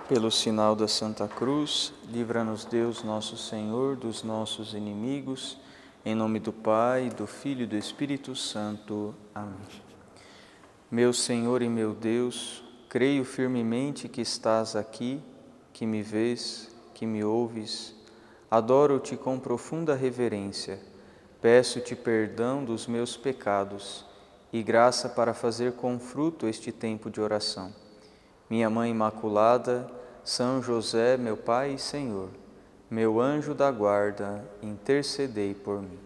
Pelo sinal da Santa Cruz, livra-nos Deus nosso Senhor dos nossos inimigos, em nome do Pai, do Filho e do Espírito Santo. Amém. Meu Senhor e meu Deus, creio firmemente que estás aqui, que me vês, que me ouves. Adoro-te com profunda reverência. Peço-te perdão dos meus pecados e graça para fazer com fruto este tempo de oração. Minha Mãe Imaculada, São José, meu Pai e Senhor, meu anjo da guarda, intercedei por mim.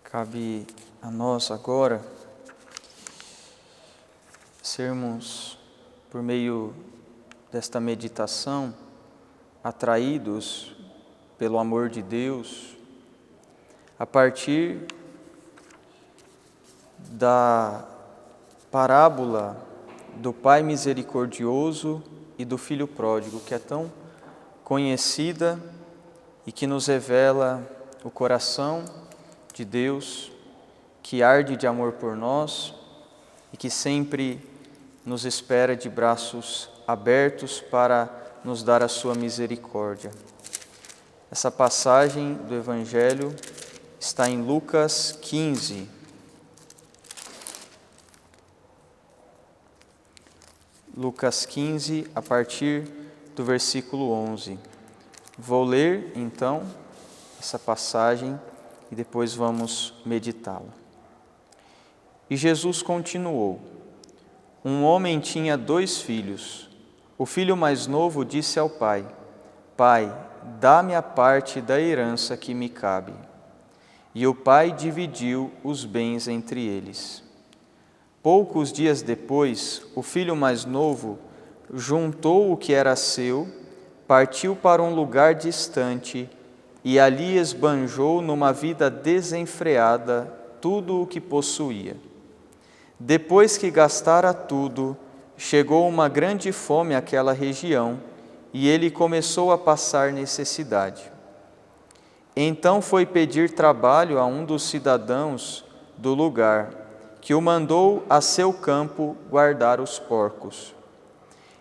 Cabe a nós agora sermos, por meio desta meditação, atraídos pelo amor de Deus, a partir da parábola do Pai misericordioso e do Filho pródigo, que é tão conhecida e que nos revela o coração de Deus, que arde de amor por nós e que sempre nos espera de braços abertos para nos dar a sua misericórdia. Essa passagem do Evangelho está em Lucas 15. Lucas 15, a partir do versículo 11. Vou ler, então, essa passagem e depois vamos meditá-la. E Jesus continuou: Um homem tinha 2 filhos. O filho mais novo disse ao pai: Pai, dá-me a parte da herança que me cabe. E o pai dividiu os bens entre eles. Poucos dias depois, o filho mais novo juntou o que era seu, partiu para um lugar distante e ali esbanjou numa vida desenfreada tudo o que possuía. Depois que gastara tudo, chegou uma grande fome àquela região e ele começou a passar necessidade. Então foi pedir trabalho a um dos cidadãos do lugar, que o mandou a seu campo guardar os porcos.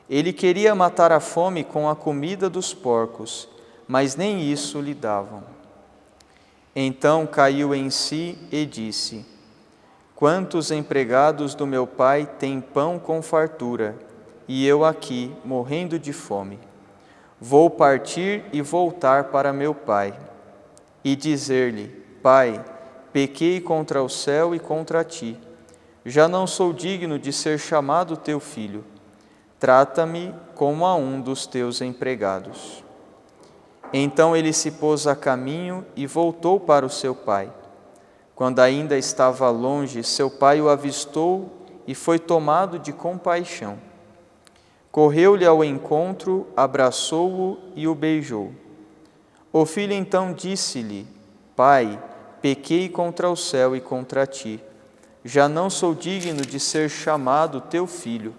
Ele queria matar a fome com a comida dos porcos, mas nem isso lhe davam. Então caiu em si e disse: Quantos empregados do meu pai têm pão com fartura, e eu aqui, morrendo de fome? Vou partir e voltar para meu pai, e dizer-lhe: Pai, pequei contra o céu e contra ti. Já não sou digno de ser chamado teu filho. Trata-me como a um dos teus empregados. Então ele se pôs a caminho e voltou para o seu pai. Quando ainda estava longe, seu pai o avistou e foi tomado de compaixão. Correu-lhe ao encontro, abraçou-o e o beijou. O filho então disse-lhe: Pai, pequei contra o céu e contra ti. Já não sou digno de ser chamado teu filho.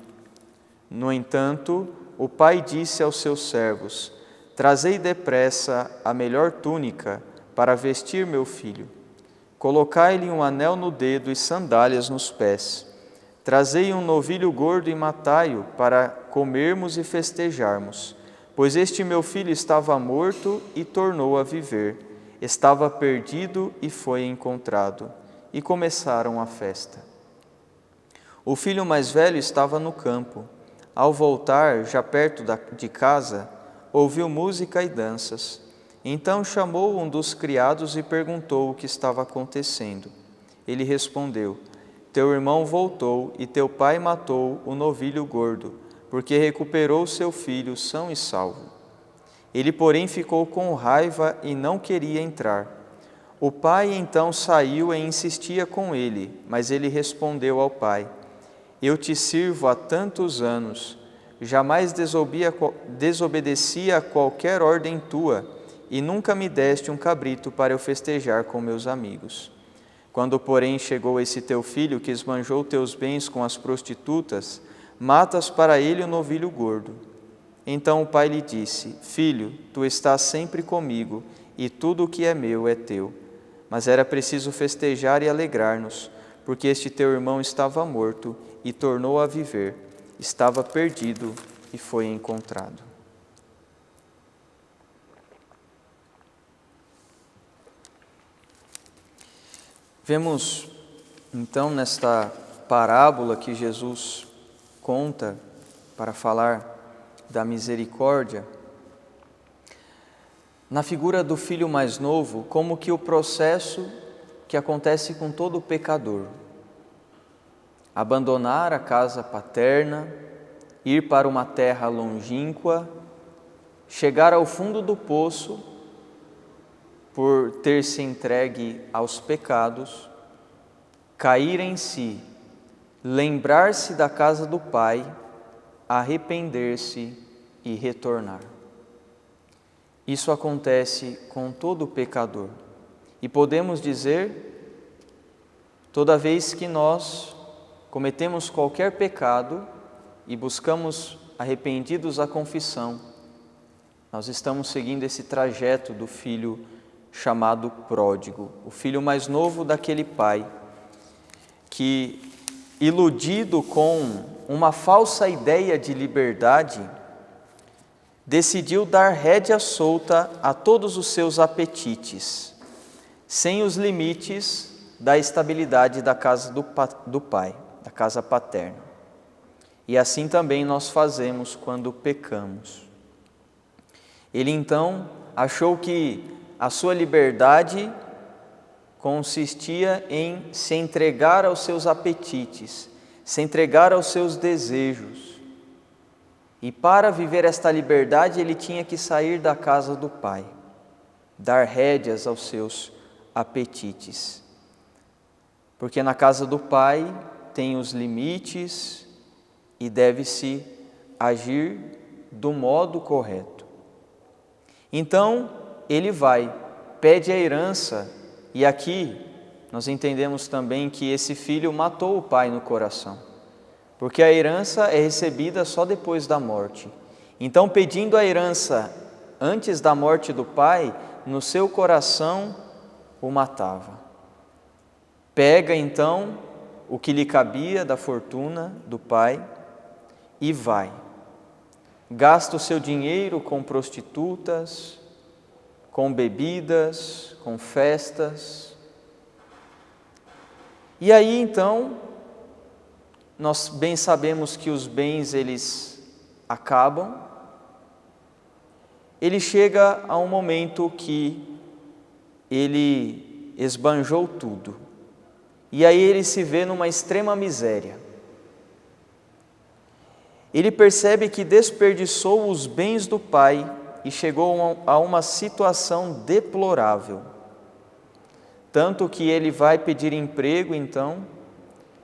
No entanto, o pai disse aos seus servos: Trazei depressa a melhor túnica para vestir meu filho. Colocai-lhe um anel no dedo e sandálias nos pés. Trazei um novilho gordo e matai-o para comermos e festejarmos. Pois este meu filho estava morto e tornou a viver. Estava perdido e foi encontrado. E começaram a festa. O filho mais velho estava no campo. Ao voltar, já perto de casa, ouviu música e danças. Então chamou um dos criados e perguntou o que estava acontecendo. Ele respondeu: Teu irmão voltou e teu pai matou o novilho gordo, porque recuperou seu filho são e salvo. Ele, porém, ficou com raiva e não queria entrar. O pai então saiu e insistia com ele, mas ele respondeu ao pai: Eu te sirvo há tantos anos, jamais desobedeci a qualquer ordem tua, e nunca me deste um cabrito para eu festejar com meus amigos. Quando, porém, chegou esse teu filho, que esbanjou teus bens com as prostitutas, matas para ele o novilho gordo. Então o pai lhe disse: Filho, tu estás sempre comigo, e tudo o que é meu é teu. Mas era preciso festejar e alegrar-nos, porque este teu irmão estava morto e tornou a viver, estava perdido e foi encontrado. Vemos, então, nesta parábola que Jesus conta para falar da misericórdia, na figura do filho mais novo, como que o processo que acontece com todo pecador. Abandonar a casa paterna, ir para uma terra longínqua, chegar ao fundo do poço por ter se entregue aos pecados, cair em si, lembrar-se da casa do Pai, arrepender-se e retornar. Isso acontece com todo pecador. E podemos dizer, toda vez que nós cometemos qualquer pecado e buscamos arrependidos a confissão, nós estamos seguindo esse trajeto do filho chamado pródigo, o filho mais novo daquele pai que, iludido com uma falsa ideia de liberdade, decidiu dar rédea solta a todos os seus apetites, sem os limites da estabilidade da casa do pai, da casa paterna. E assim também nós fazemos quando pecamos. Ele então achou que a sua liberdade consistia em se entregar aos seus apetites, se entregar aos seus desejos. E para viver esta liberdade, ele tinha que sair da casa do Pai, dar rédeas aos seus apetites. Porque na casa do Pai tem os limites e deve-se agir do modo correto. Então, ele vai, pede a herança, e aqui nós entendemos também que esse filho matou o pai no coração. Porque a herança é recebida só depois da morte. Então, pedindo a herança antes da morte do pai, no seu coração o matava. Pega então o que lhe cabia da fortuna do pai e vai. Gasta o seu dinheiro com prostitutas, com bebidas, com festas. E aí então, nós bem sabemos que os bens eles acabam. Ele chega a um momento que ele esbanjou tudo. E aí ele se vê numa extrema miséria. Ele percebe que desperdiçou os bens do pai e chegou a uma situação deplorável. Tanto que ele vai pedir emprego então,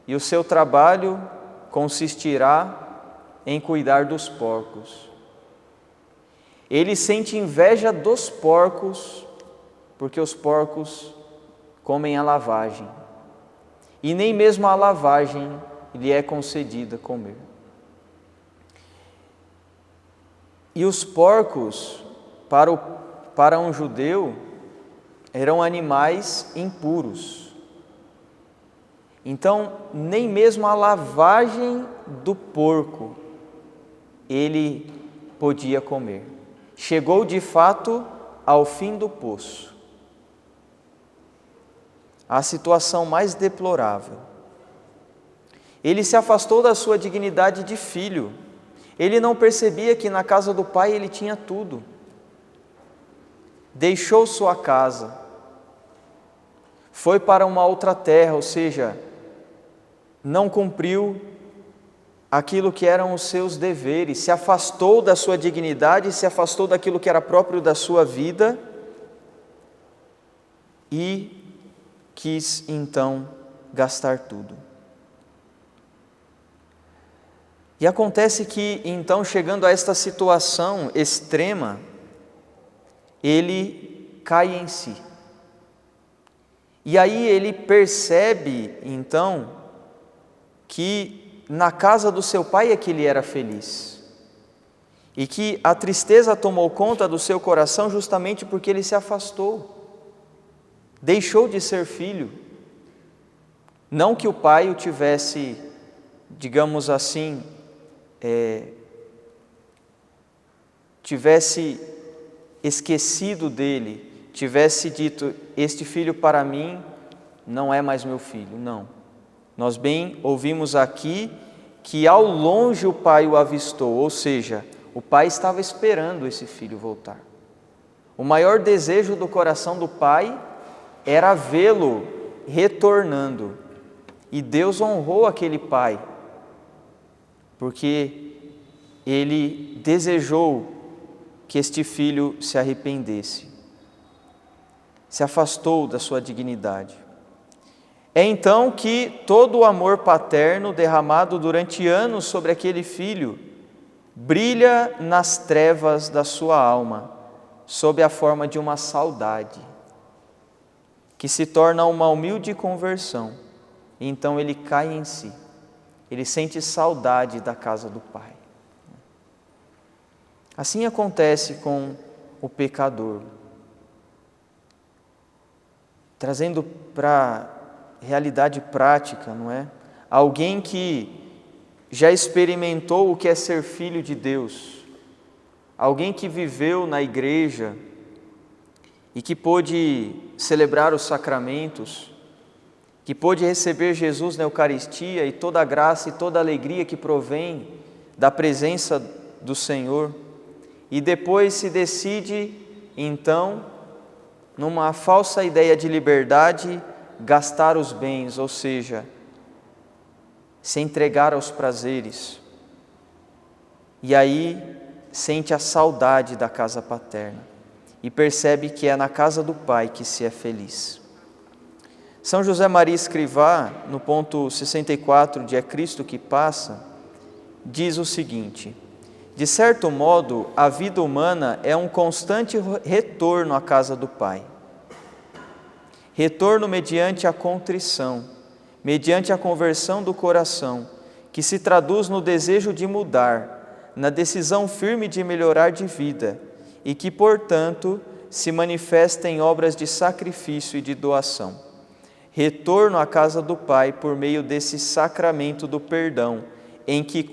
e o seu trabalho consistirá em cuidar dos porcos. Ele sente inveja dos porcos, porque os porcos comem a lavagem, e nem mesmo a lavagem lhe é concedida comer. E os porcos, para um judeu, eram animais impuros. Então, nem mesmo a lavagem do porco ele podia comer. Chegou de fato ao fim do poço. A situação mais deplorável. Ele se afastou da sua dignidade de filho. Ele não percebia que na casa do pai ele tinha tudo. Deixou sua casa. Foi para uma outra terra, ou seja, não cumpriu aquilo que eram os seus deveres, se afastou da sua dignidade, se afastou daquilo que era próprio da sua vida e quis então gastar tudo. E acontece que então, chegando a esta situação extrema, ele cai em si. E aí ele percebe, então, que na casa do seu pai é que ele era feliz. E que a tristeza tomou conta do seu coração justamente porque ele se afastou. Deixou de ser filho. Não que o pai o tivesse, digamos assim, tivesse esquecido dele, tivesse dito, este filho para mim não é mais meu filho, não. Nós bem ouvimos aqui que ao longe o pai o avistou, ou seja, o pai estava esperando esse filho voltar. O maior desejo do coração do pai era vê-lo retornando. E Deus honrou aquele pai, porque ele desejou que este filho se arrependesse, se afastou da sua dignidade. É então que todo o amor paterno derramado durante anos sobre aquele filho brilha nas trevas da sua alma, sob a forma de uma saudade, que se torna uma humilde conversão. Então ele cai em si, ele sente saudade da casa do Pai. Assim acontece com o pecador. Trazendo para a realidade prática, não é? Alguém que já experimentou o que é ser filho de Deus, alguém que viveu na igreja e que pôde celebrar os sacramentos, que pôde receber Jesus na Eucaristia e toda a graça e toda a alegria que provém da presença do Senhor, e depois se decide, então, numa falsa ideia de liberdade, gastar os bens, ou seja, se entregar aos prazeres. E aí sente a saudade da casa paterna e percebe que é na casa do Pai que se é feliz. São José Maria Escrivá, no ponto 64 de É Cristo que Passa, diz o seguinte: de certo modo, a vida humana é um constante retorno à casa do Pai. Retorno mediante a contrição, mediante a conversão do coração, que se traduz no desejo de mudar, na decisão firme de melhorar de vida e que, portanto, se manifesta em obras de sacrifício e de doação. Retorno à casa do Pai por meio desse sacramento do perdão, em que,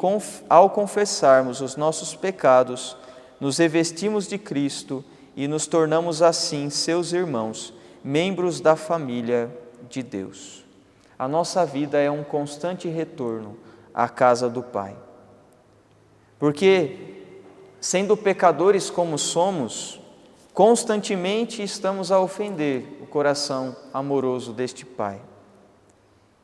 ao confessarmos os nossos pecados, nos revestimos de Cristo e nos tornamos assim seus irmãos, membros da família de Deus. A nossa vida é um constante retorno à casa do Pai. Porque, sendo pecadores como somos, constantemente estamos a ofender o coração amoroso deste Pai.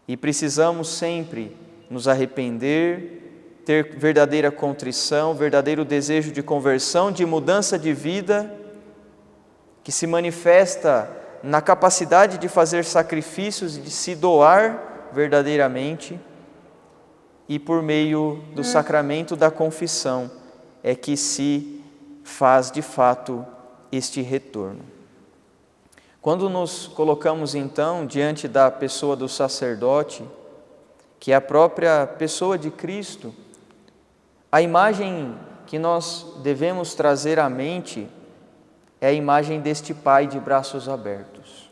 E precisamos sempre nos arrepender, ter verdadeira contrição, verdadeiro desejo de conversão, de mudança de vida, que se manifesta na capacidade de fazer sacrifícios e de se doar verdadeiramente, e por meio do sacramento da confissão é que se faz de fato este retorno. Quando nos colocamos então diante da pessoa do sacerdote, que é a própria pessoa de Cristo, a imagem que nós devemos trazer à mente é a imagem deste Pai de braços abertos.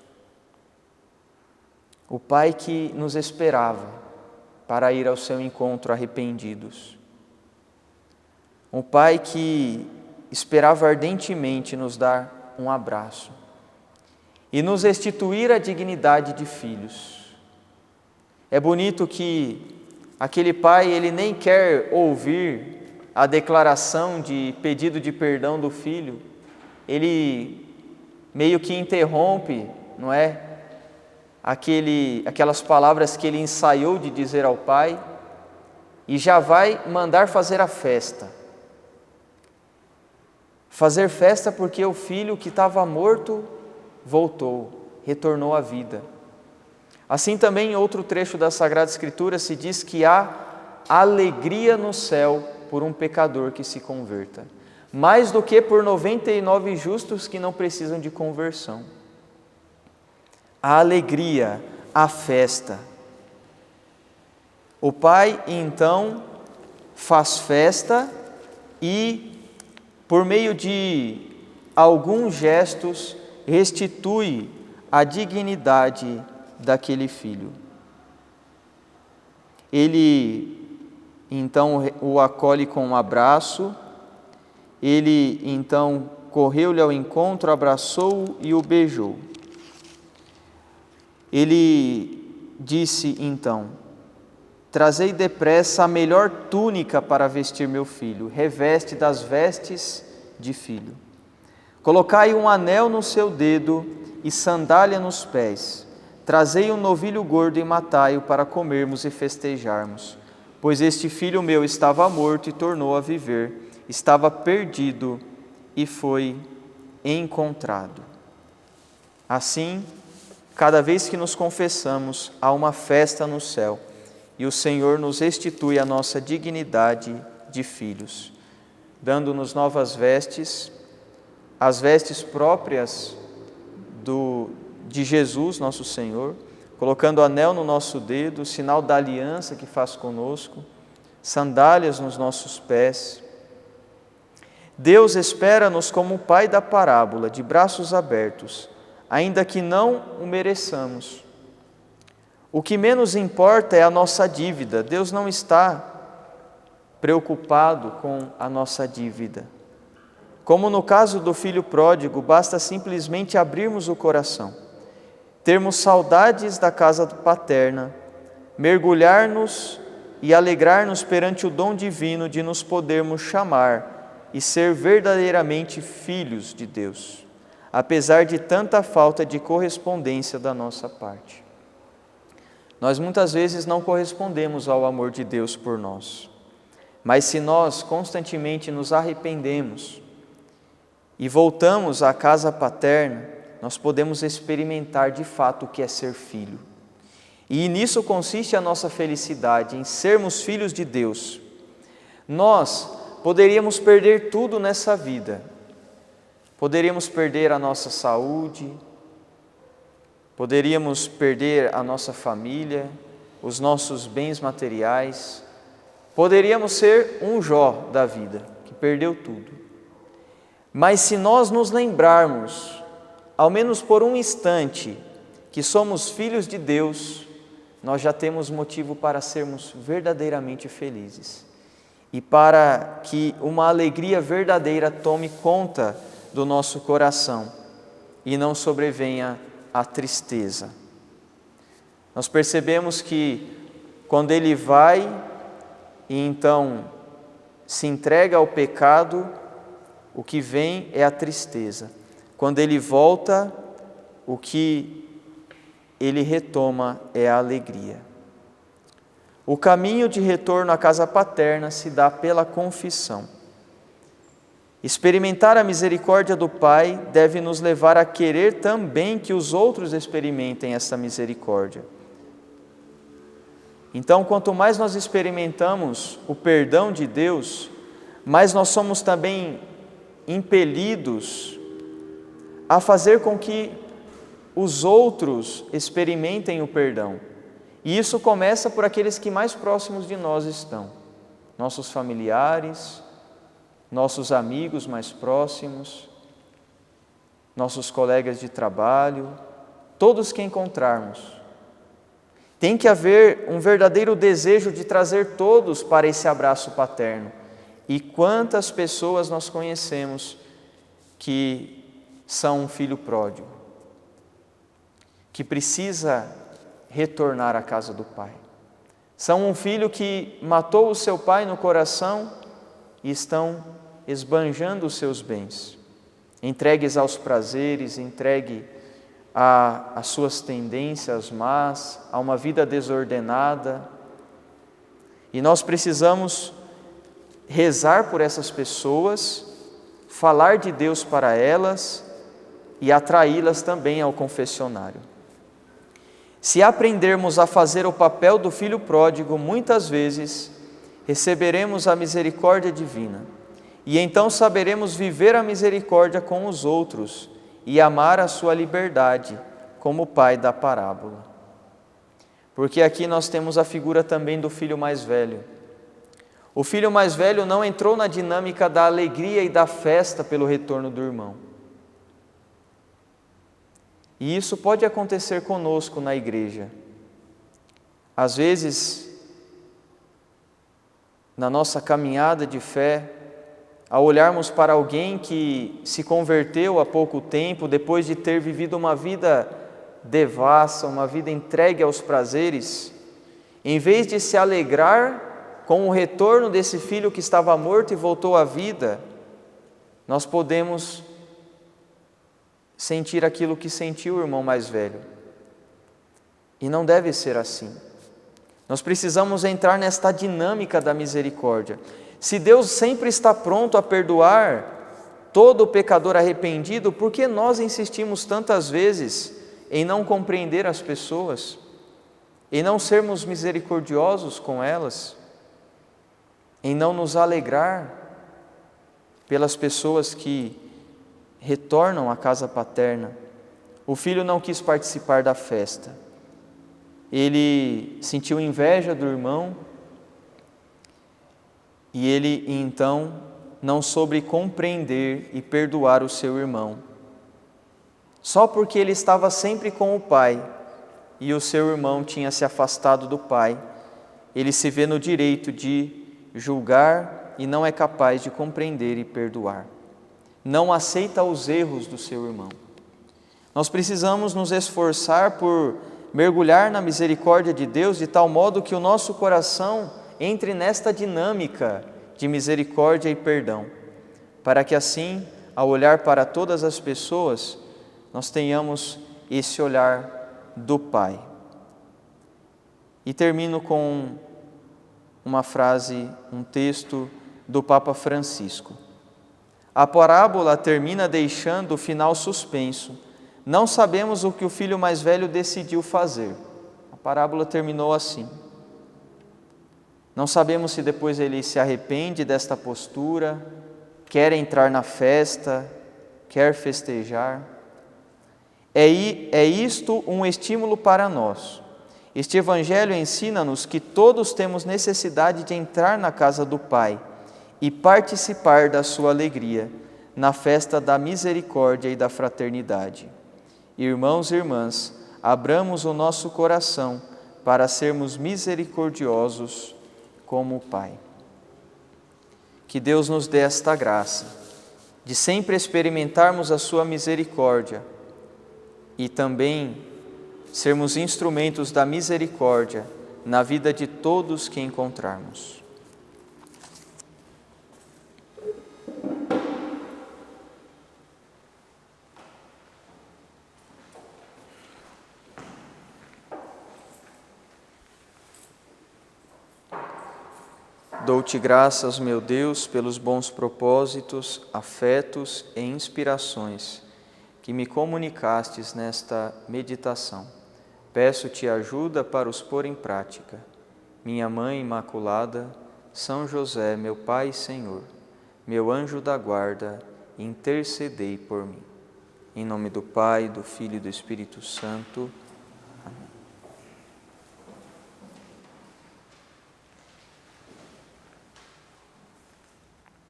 O Pai que nos esperava para ir ao seu encontro arrependidos. Um Pai que esperava ardentemente nos dar um abraço e nos restituir a dignidade de filhos. É bonito que aquele pai, ele nem quer ouvir a declaração de pedido de perdão do filho, ele meio que interrompe, não é? Aquelas palavras que ele ensaiou de dizer ao pai, e já vai mandar fazer a festa. Fazer festa porque o filho que estava morto voltou, retornou à vida. Assim também em outro trecho da Sagrada Escritura se diz que há alegria no céu por um pecador que se converta, mais do que por 99 justos que não precisam de conversão. a alegria, a festa. O pai, então, faz festa e, por meio de alguns gestos, restitui a dignidade daquele filho. Ele, então, o acolhe com um abraço, ele, então, correu-lhe ao encontro, abraçou-o e o beijou. Ele disse, então: trazei depressa a melhor túnica para vestir meu filho, reveste das vestes de filho. Colocai um anel no seu dedo e sandália nos pés. Trazei um novilho gordo e matai-o para comermos e festejarmos. Pois este filho meu estava morto e tornou a viver, estava perdido e foi encontrado. Assim, cada vez que nos confessamos, há uma festa no céu, e o Senhor nos restitui a nossa dignidade de filhos, dando-nos novas vestes, as vestes próprias de Jesus, nosso Senhor, colocando anel no nosso dedo, sinal da aliança que faz conosco, sandálias nos nossos pés. Deus espera-nos como o Pai da parábola, de braços abertos, ainda que não o mereçamos. O que menos importa é a nossa dívida. Deus não está preocupado com a nossa dívida. Como no caso do filho pródigo, basta simplesmente abrirmos o coração, termos saudades da casa paterna, mergulhar-nos e alegrar-nos perante o dom divino de nos podermos chamar e ser verdadeiramente filhos de Deus, apesar de tanta falta de correspondência da nossa parte. Nós muitas vezes não correspondemos ao amor de Deus por nós, mas se nós constantemente nos arrependemos e voltamos à casa paterna, nós podemos experimentar de fato o que é ser filho. E nisso consiste a nossa felicidade, em sermos filhos de Deus. Nós poderíamos perder tudo nessa vida. Poderíamos perder a nossa saúde, poderíamos perder a nossa família, os nossos bens materiais, poderíamos ser um Jó da vida, que perdeu tudo. Mas se nós nos lembrarmos, ao menos por um instante, que somos filhos de Deus, nós já temos motivo para sermos verdadeiramente felizes e para que uma alegria verdadeira tome conta do nosso coração e não sobrevenha a tristeza. Nós percebemos que quando ele vai e então se entrega ao pecado, o que vem é a tristeza. Quando ele volta, o que ele retoma é a alegria. O caminho de retorno à casa paterna se dá pela confissão. Experimentar a misericórdia do Pai deve nos levar a querer também que os outros experimentem essa misericórdia. Então, quanto mais nós experimentamos o perdão de Deus, mais nós somos também impelidos a fazer com que os outros experimentem o perdão. E isso começa por aqueles que mais próximos de nós estão, nossos familiares, nossos amigos mais próximos, nossos colegas de trabalho, todos que encontrarmos. Tem que haver um verdadeiro desejo de trazer todos para esse abraço paterno. E quantas pessoas nós conhecemos que são um filho pródigo, que precisa retornar à casa do pai. São um filho que matou o seu pai no coração e estão esbanjando os seus bens, entregues aos prazeres, entregue às suas tendências más, a uma vida desordenada. E nós precisamos rezar por essas pessoas, falar de Deus para elas e atraí-las também ao confessionário. Se aprendermos a fazer o papel do filho pródigo, muitas vezes receberemos a misericórdia divina e então saberemos viver a misericórdia com os outros e amar a sua liberdade, como pai da parábola. Porque aqui nós temos a figura também do filho mais velho. O filho mais velho não entrou na dinâmica da alegria e da festa pelo retorno do irmão. E isso pode acontecer conosco na igreja. Às vezes, na nossa caminhada de fé, ao olharmos para alguém que se converteu há pouco tempo, depois de ter vivido uma vida devassa, uma vida entregue aos prazeres, em vez de se alegrar com o retorno desse filho que estava morto e voltou à vida, nós podemos sentir aquilo que sentiu o irmão mais velho. E não deve ser assim. Nós precisamos entrar nesta dinâmica da misericórdia. Se Deus sempre está pronto a perdoar todo pecador arrependido, por que nós insistimos tantas vezes em não compreender as pessoas, em não sermos misericordiosos com elas, em não nos alegrar pelas pessoas que retornam à casa paterna? O filho não quis participar da festa. Ele sentiu inveja do irmão e ele então não soube compreender e perdoar o seu irmão. Só porque ele estava sempre com o pai e o seu irmão tinha se afastado do pai, ele se vê no direito de julgar e não é capaz de compreender e perdoar. Não aceita os erros do seu irmão. Nós precisamos nos esforçar por mergulhar na misericórdia de Deus de tal modo que o nosso coração entre nesta dinâmica de misericórdia e perdão, para que assim, ao olhar para todas as pessoas, nós tenhamos esse olhar do Pai. E termino com uma frase, um texto do Papa Francisco. A parábola termina deixando o final suspenso. Não sabemos o que o filho mais velho decidiu fazer. A parábola terminou assim. Não sabemos se depois ele se arrepende desta postura, quer entrar na festa, quer festejar. É isto um estímulo para nós. Este Evangelho ensina-nos que todos temos necessidade de entrar na casa do Pai e participar da sua alegria, na festa da misericórdia e da fraternidade. Irmãos e irmãs, abramos o nosso coração para sermos misericordiosos como o Pai. Que Deus nos dê esta graça, de sempre experimentarmos a sua misericórdia e também sermos instrumentos da misericórdia na vida de todos que encontrarmos. Dou-te graças, meu Deus, pelos bons propósitos, afetos e inspirações que me comunicastes nesta meditação. Peço-te ajuda para os pôr em prática. Minha Mãe Imaculada, São José, meu Pai e Senhor, meu anjo da guarda, intercedei por mim. Em nome do Pai, do Filho e do Espírito Santo.